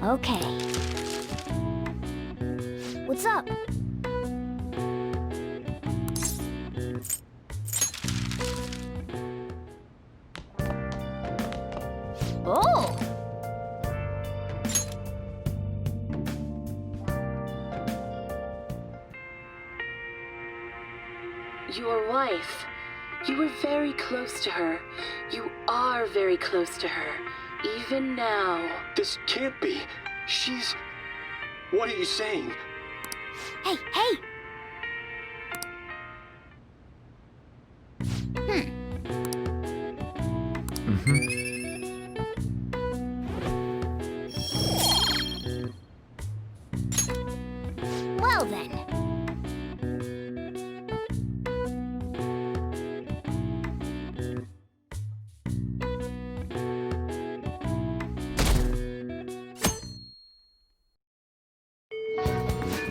Okay. What's up? Oh! Your wife. You were very close to her. You are very close to her. Even now. This can't be. She's... What are you saying? Hey, hey! Well then.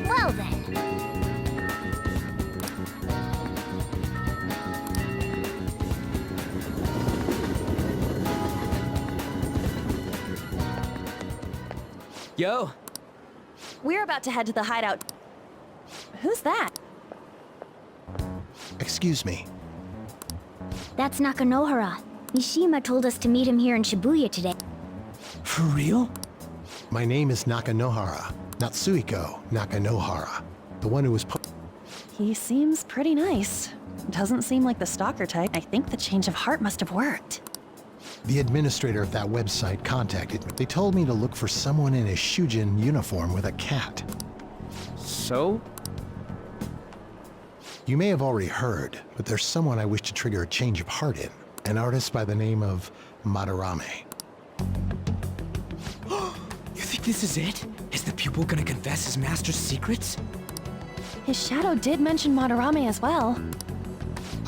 Well then. Yo, We're about to head to the hideout. Who's that? Excuse me. That's Nakanohara. Mishima told us to meet him here in Shibuya today. for real? My name is Nakanohara, Natsuhiko Nakanohara. The one who was He seems pretty nice. Doesn't seem like the stalker type. I think the change of heart must have worked. The administrator of that website contacted me. They told me to look for someone in a Shujin uniform with a cat. So? You may have already heard, but there's someone I wish to trigger a change of heart in. An artist by the name of Madarame. You think this is it? Is the pupil gonna confess his master's secrets? His shadow did mention Madarame as well.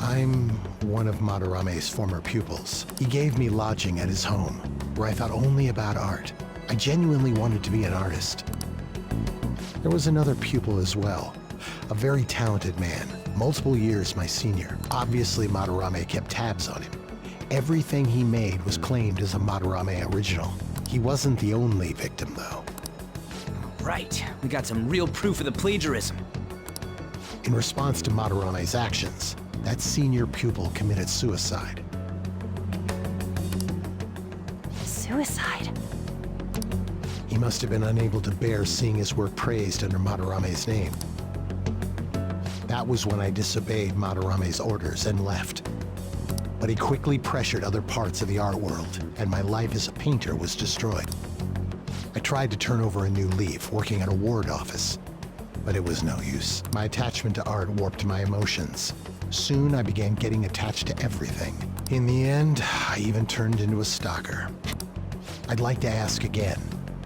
I'm one of Madarame's former pupils. He gave me lodging at his home, where I thought only about art. I genuinely wanted to be an artist. There was another pupil as well, a very talented man, multiple years my senior. Obviously, Madarame kept tabs on him. Everything he made was claimed as a Madarame original. He wasn't the only victim, though. Right, we got some real proof of the plagiarism. In response to Madarame's actions, that senior pupil committed suicide. Suicide? He must have been unable to bear seeing his work praised under Madarame's name. That was when I disobeyed Madarame's orders and left. But he quickly pressured other parts of the art world, and my life as a painter was destroyed. I tried to turn over a new leaf, working at a ward office, but it was no use. My attachment to art warped my emotions. Soon I began getting attached to everything. In the end, I even turned into a stalker. I'd like to ask again,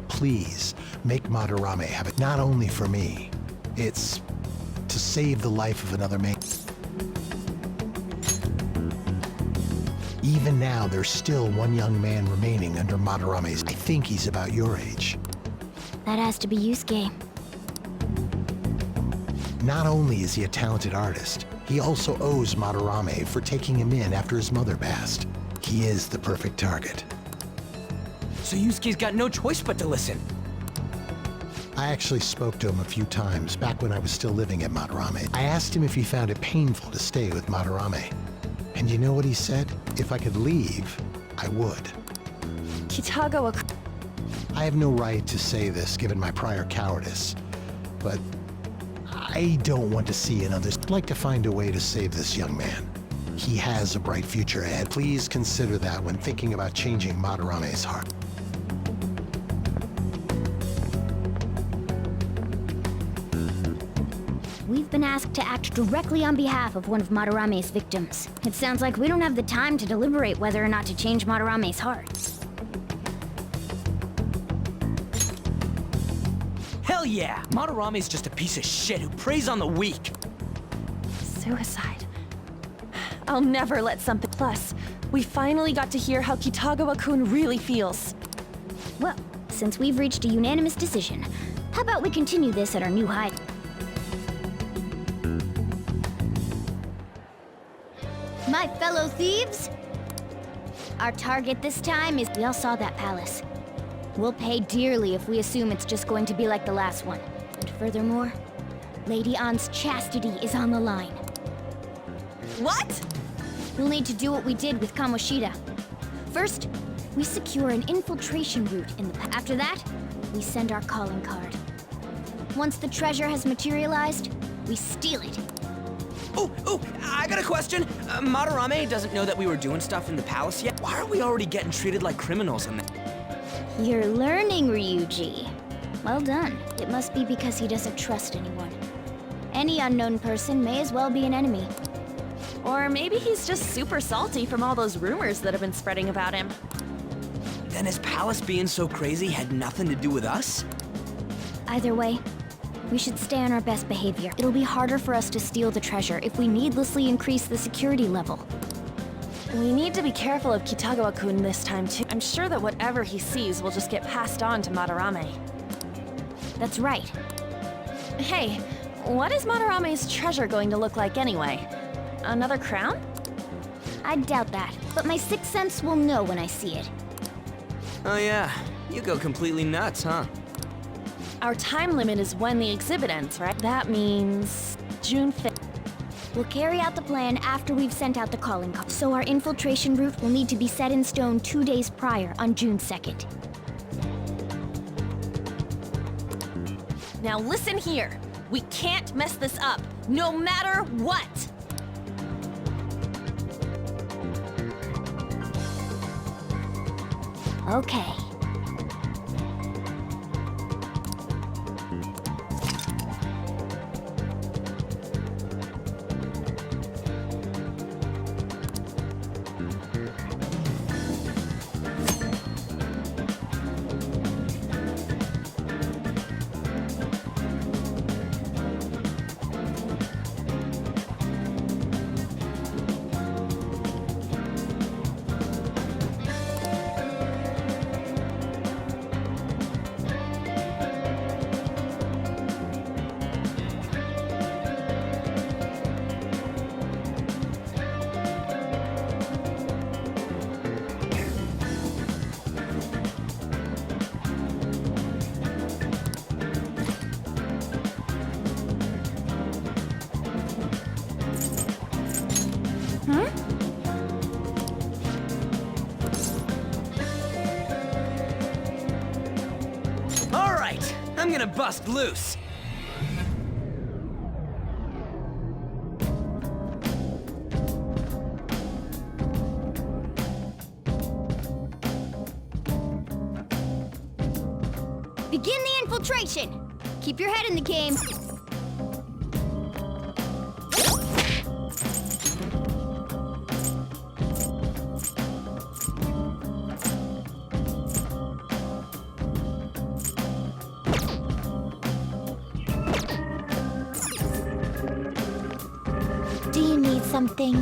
please make Madarame have it not only for me, it's to save the life of another man. Even now, there's still one young man remaining under Madarame's. I think he's about your age. That has to be Yusuke. Not only is he a talented artist, he also owes Madarame for taking him in after his mother passed. He is the perfect target. So Yusuke's got no choice but to listen. I actually spoke to him a few times back when I was still living at Madarame. I asked him if he found it painful to stay with Madarame. And you know what he said? If I could leave, I would. Kitagawa... I have no right to say this given my prior cowardice, but I don't want to see another. I'd like to find a way to save this young man. He has a bright future ahead. Please consider that when thinking about changing Madarame's heart. We've been asked to act directly on behalf of one of Madarame's victims. It sounds like we don't have the time to deliberate whether or not to change Madarame's heart. Hell yeah! Madarame's just a piece of shit who preys on the weak. Suicide. I'll never let something... Plus, we finally got to hear how Kitagawa-kun really feels. Well, since we've reached a unanimous decision, how about we continue this at our new hide? My fellow thieves, our target this time is... We all saw that palace. We'll pay dearly if we assume it's just going to be like the last one. And furthermore, Lady An's chastity is on the line. What? We'll need to do what we did with Kamoshida. First, we secure an infiltration route in the After that, we send our calling card. Once the treasure has materialized, we steal it. Oh, I got a question. Madarame doesn't know that we were doing stuff in the palace yet. Why are we already getting treated like criminals on that? You're learning, Ryuji. Well done. It must be because he doesn't trust anyone. Any unknown person may as well be an enemy. Or maybe he's just super salty from all those rumors that have been spreading about him. Then his palace being so crazy had nothing to do with us? Either way, we should stay on our best behavior. It'll be harder for us to steal the treasure if we needlessly increase the security level. We need to be careful of Kitagawa-kun this time, too. I'm sure that whatever he sees will just get passed on to Madarame. That's right. Hey, what is Madarame's treasure going to look like anyway? Another crown? I doubt that, but my sixth sense will know when I see it. Oh yeah, you go completely nuts, huh? Our time limit is when the exhibit ends, right? That means June 5th. We'll carry out the plan after we've sent out the calling card. So our infiltration route will need to be set in stone 2 days prior on June 2nd. Now listen here. We can't mess this up, no matter what! Okay. Alright, I'm gonna bust loose. Begin the infiltration! Keep your head in the game. Do you need something?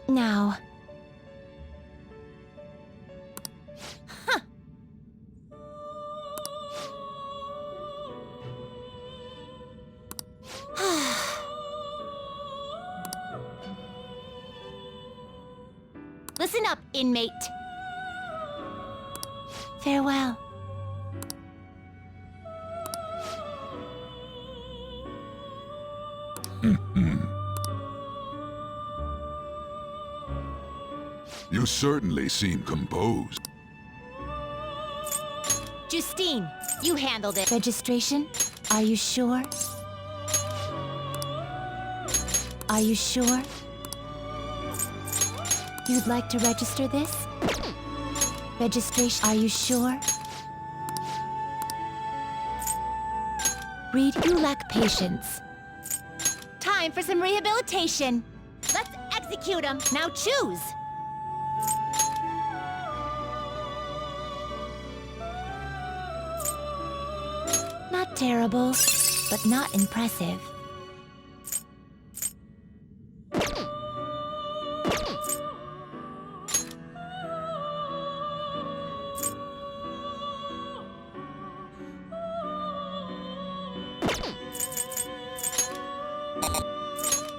Now. Huh. Listen up, inmate. Farewell. You certainly seem composed. Justine, you handled it. Registration? Are you sure? Are you sure? You'd like to register this? Registration? Are you sure? Read, you lack patience. Time for some rehabilitation. Let's execute him. Now choose. terrible, but not impressive.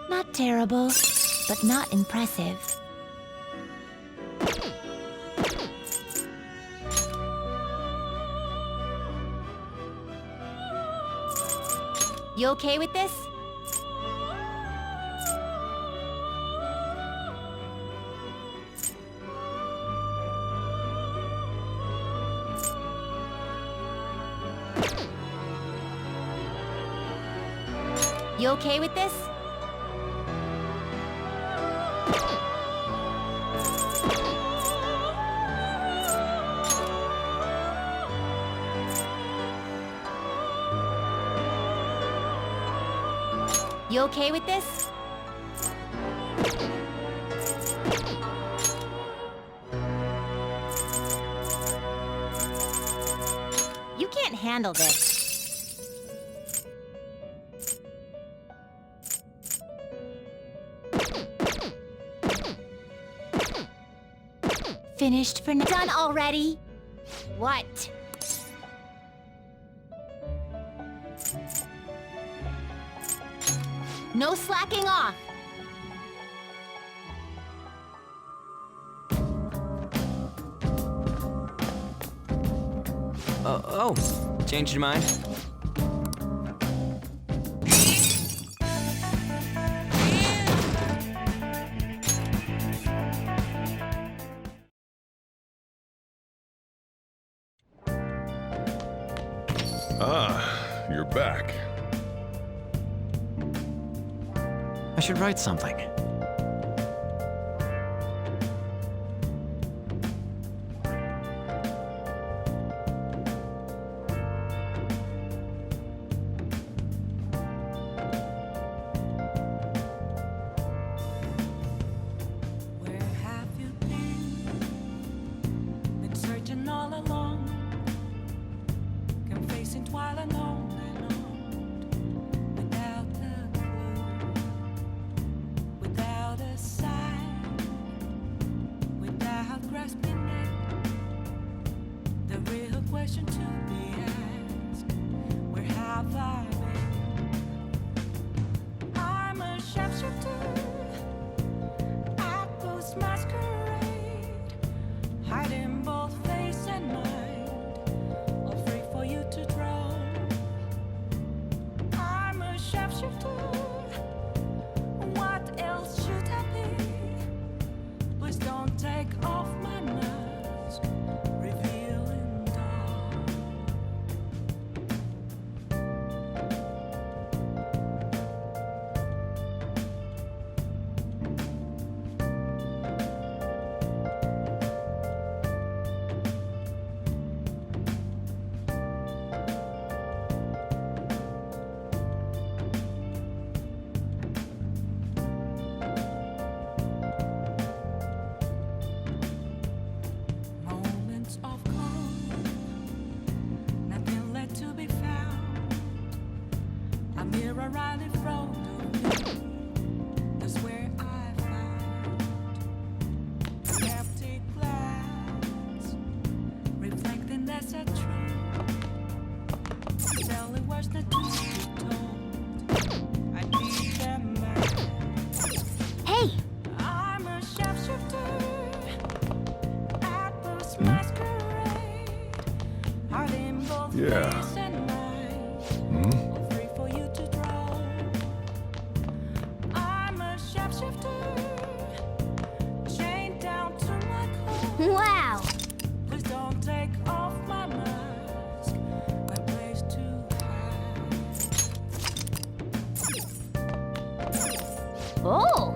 Not terrible, but not impressive. You okay with this? You okay with this? You okay with this? You can't handle this. Finished for now. Done already? What? No slacking off. Oh, changed your mind? Ah, you're back. I should write something. Where have you been? Been searching all along, confessing while alone and on, without a clue, without a sign, without grasping it. The real question to be asked: where have I been? I'm a shapeshifter. Masquerade, hiding both face and mind, all free for you to draw. I'm a shapeshifter. What else should I be? Please don't take off my mask, revealing dawn. Moments of calm, nothing left to be found. A mirror right in front of me, that's where I found empty glass, reflecting that's a truth. Telling words that to be told. I need them back. Hey! I'm a shapeshifter. Masquerade, hiding both Yeah. face and mind, all free for you to draw. I'm a shapeshifter, chained down to my core. Wow! Please don't take off my mask, my place to hide. Oh!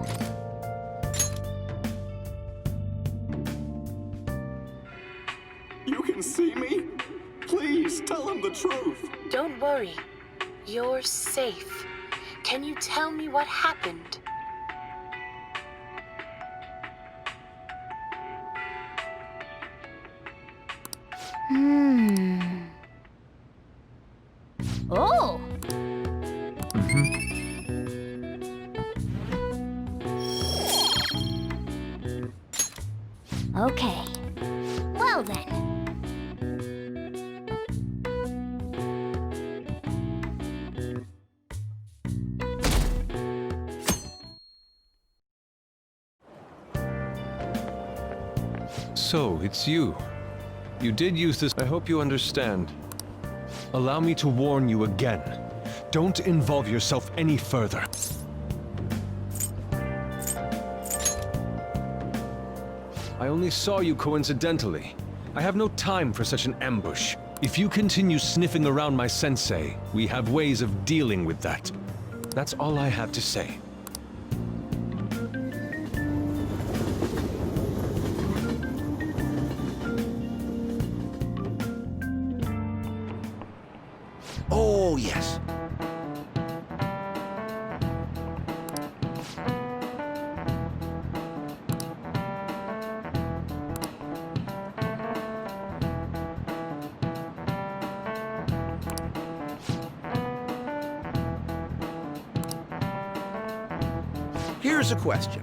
You can see me? Please tell him the truth. Don't worry. You're safe. Can you tell me what happened? Oh! Okay. Well then. So, it's you. You did use this. I hope you understand. Allow me to warn you again. Don't involve yourself any further. I only saw you coincidentally. I have no time for such an ambush. If you continue sniffing around my sensei, we have ways of dealing with that. That's all I have to say. Oh, yes. Here's a question.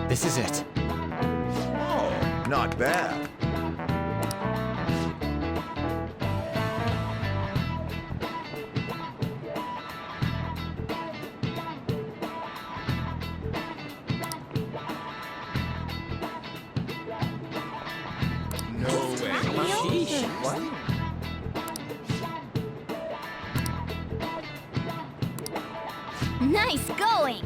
This is it. Oh, not bad. Nice going!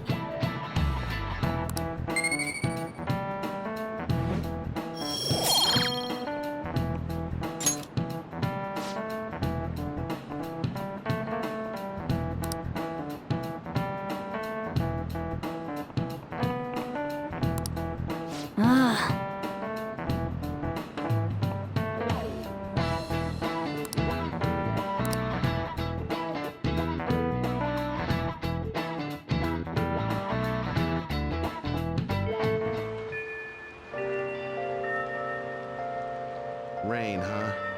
Ah. Rain, huh?